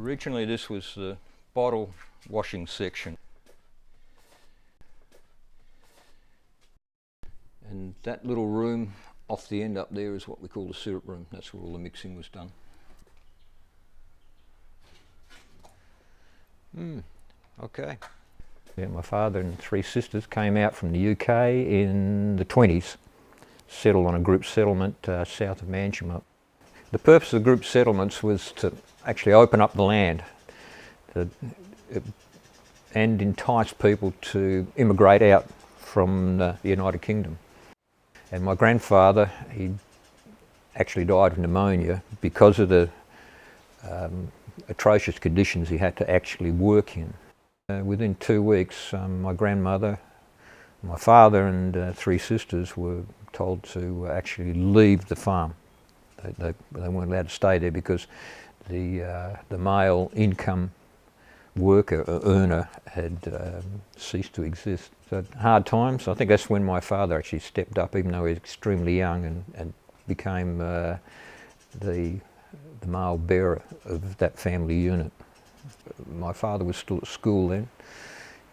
Originally this was the bottle washing section. And that little room off the end up there is what we call the syrup room. That's where all the mixing was done. Okay. Yeah, my father and three sisters came out from the UK in the 20s, settled on a group settlement south of Manchester. The purpose of the group settlements was to actually open up the land and entice people to immigrate out from the United Kingdom. And my grandfather, he actually died of pneumonia because of the atrocious conditions he had to actually work in. Within 2 weeks, my grandmother, my father and three sisters were told to actually leave the farm. They weren't allowed to stay there because the male income worker or earner had ceased to exist. So hard times. I think that's when my father actually stepped up, even though he was extremely young, and became the male bearer of that family unit. My father was still at school then.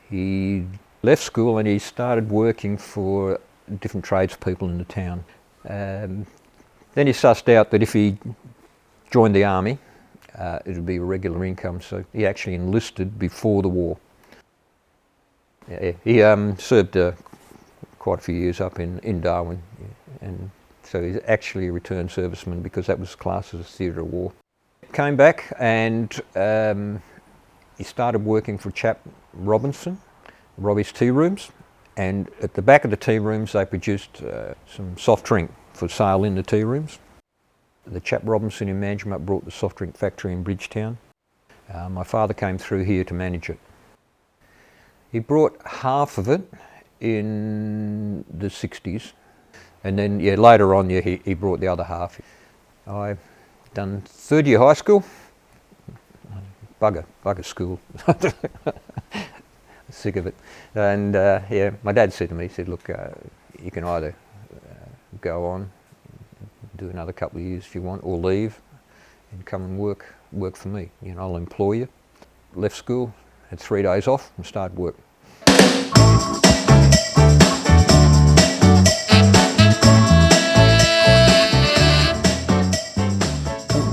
He left school and he started working for different tradespeople in the town. Then he sussed out that if he joined the army, it would be a regular income, so he actually enlisted before the war. Yeah, he served quite a few years up in Darwin, and so he's actually a returned serviceman because that was classed as a theatre of war. Came back and he started working for a chap, Robbie's Tea Rooms, and at the back of the tea rooms they produced some soft drink for sale in the tea rooms. The chap Robinson in Manjimup brought the soft drink factory in Bridgetown. My father came through here to manage it. He brought half of it in the 60s, and then later on he brought the other half. I done third year high school, bugger school, sick of it. And my dad said to me, he said, look, you can either go on, do another couple of years if you want, or leave and come and work for me. You know, I'll employ you. Left school, had 3 days off and started work.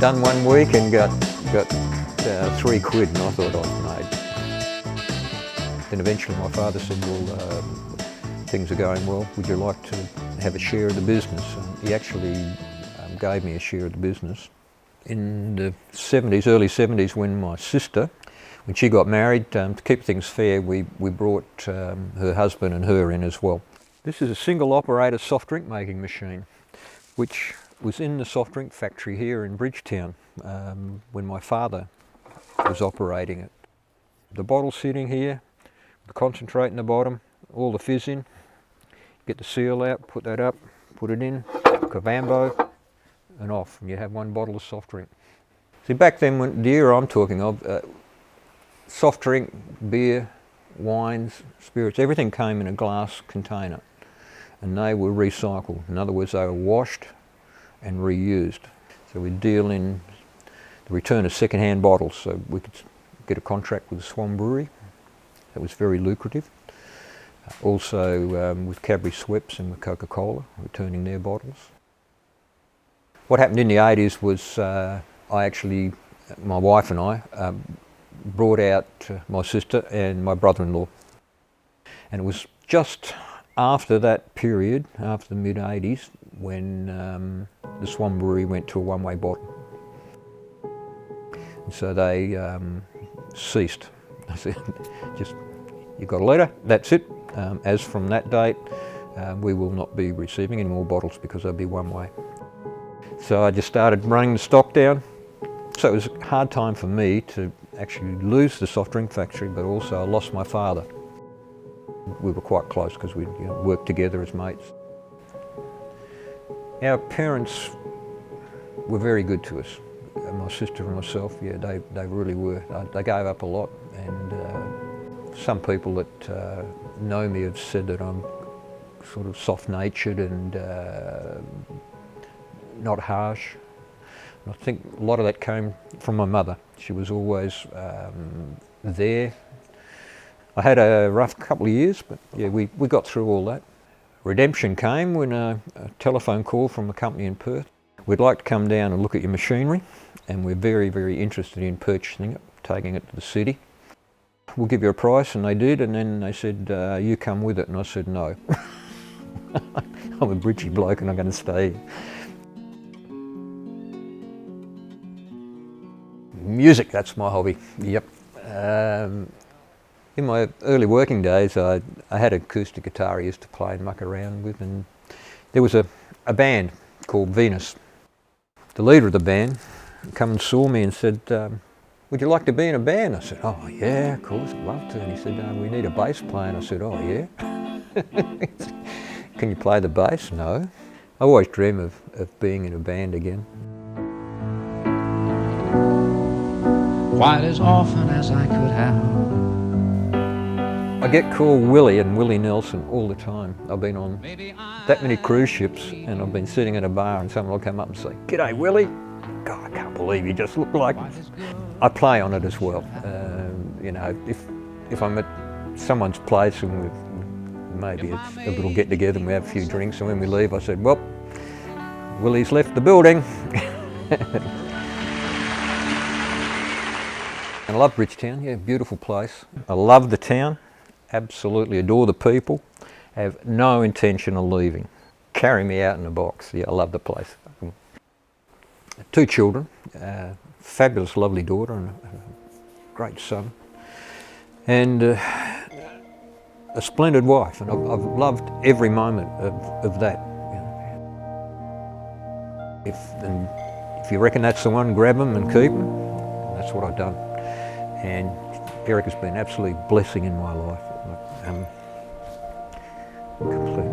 Done 1 week and got £3 and I thought I was made. Then eventually my father said, well, things are going well, would you like to have a share of the business? And he actually gave me a share of the business. In the 70s, early 70s, when my sister, when she got married, to keep things fair, we brought her husband and her in as well. This is a single operator soft drink making machine, which was in the soft drink factory here in Bridgetown when my father was operating it. The bottle sitting here, the concentrate in the bottom, all the fizz in, get the seal out, put that up, put it in, cavambo, and off, and you have 1 bottle of soft drink. See, back then, when the era I'm talking of, soft drink, beer, wines, spirits, everything came in a glass container, and they were recycled. In other words, they were washed and reused. So we deal in the return of second-hand bottles. So we could get a contract with the Swan Brewery. That was very lucrative. Also with Cadbury Schweppes and with Coca-Cola, returning their bottles. What happened in the 80s was my wife and I brought out my sister and my brother-in-law. And it was just after that period, after the mid-80s, when the Swan Brewery went to a one-way bottle. And so they ceased. I said, just, you got a letter, that's it. As from that date, we will not be receiving any more bottles because they'll be one-way. So I just started running the stock down. So it was a hard time for me to actually lose the soft drink factory, but also I lost my father. We were quite close because we worked together as mates. Our parents were very good to us. My sister and myself, they really were. They gave up a lot, and some people that know me have said that I'm sort of soft-natured and not harsh. I think a lot of that came from my mother. She was always there. I had a rough couple of years, but yeah, we got through all that. Redemption came when a telephone call from a company in Perth. We'd like to come down and look at your machinery, and we're very, very interested in purchasing it, taking it to the city. We'll give you a price, and they did, and then they said, you come with it, and I said no. I'm a Bridgie bloke and I'm going to stay here. Music, that's my hobby, yep. In my early working days, I had an acoustic guitar I used to play and muck around with, and there was a band called Venus. The leader of the band come and saw me and said, would you like to be in a band? I said, oh yeah, of course, I'd love to. And he said, we need a bass player. And I said, oh yeah. Can you play the bass? No. I always dream of being in a band again. Quite as often as I could have. I get called Willie and Willie Nelson all the time. I've been on that many cruise ships and I've been sitting at a bar and someone will come up and say, "G'day Willie." God, I can't believe you just look like... I play on it as well. You know, if I'm at someone's place and maybe it's a little get together and we have a few drinks, and when we leave I said, well, Willie's left the building. I love Bridgetown, yeah, beautiful place. I love the town, absolutely adore the people, have no intention of leaving. Carry me out in a box, yeah, I love the place. 2 children, fabulous lovely daughter and a great son, and a splendid wife, and I've loved every moment of that. You know. If you reckon that's the one, grab them and keep them. And that's what I've done. And Eric has been absolutely blessing in my life. Completely.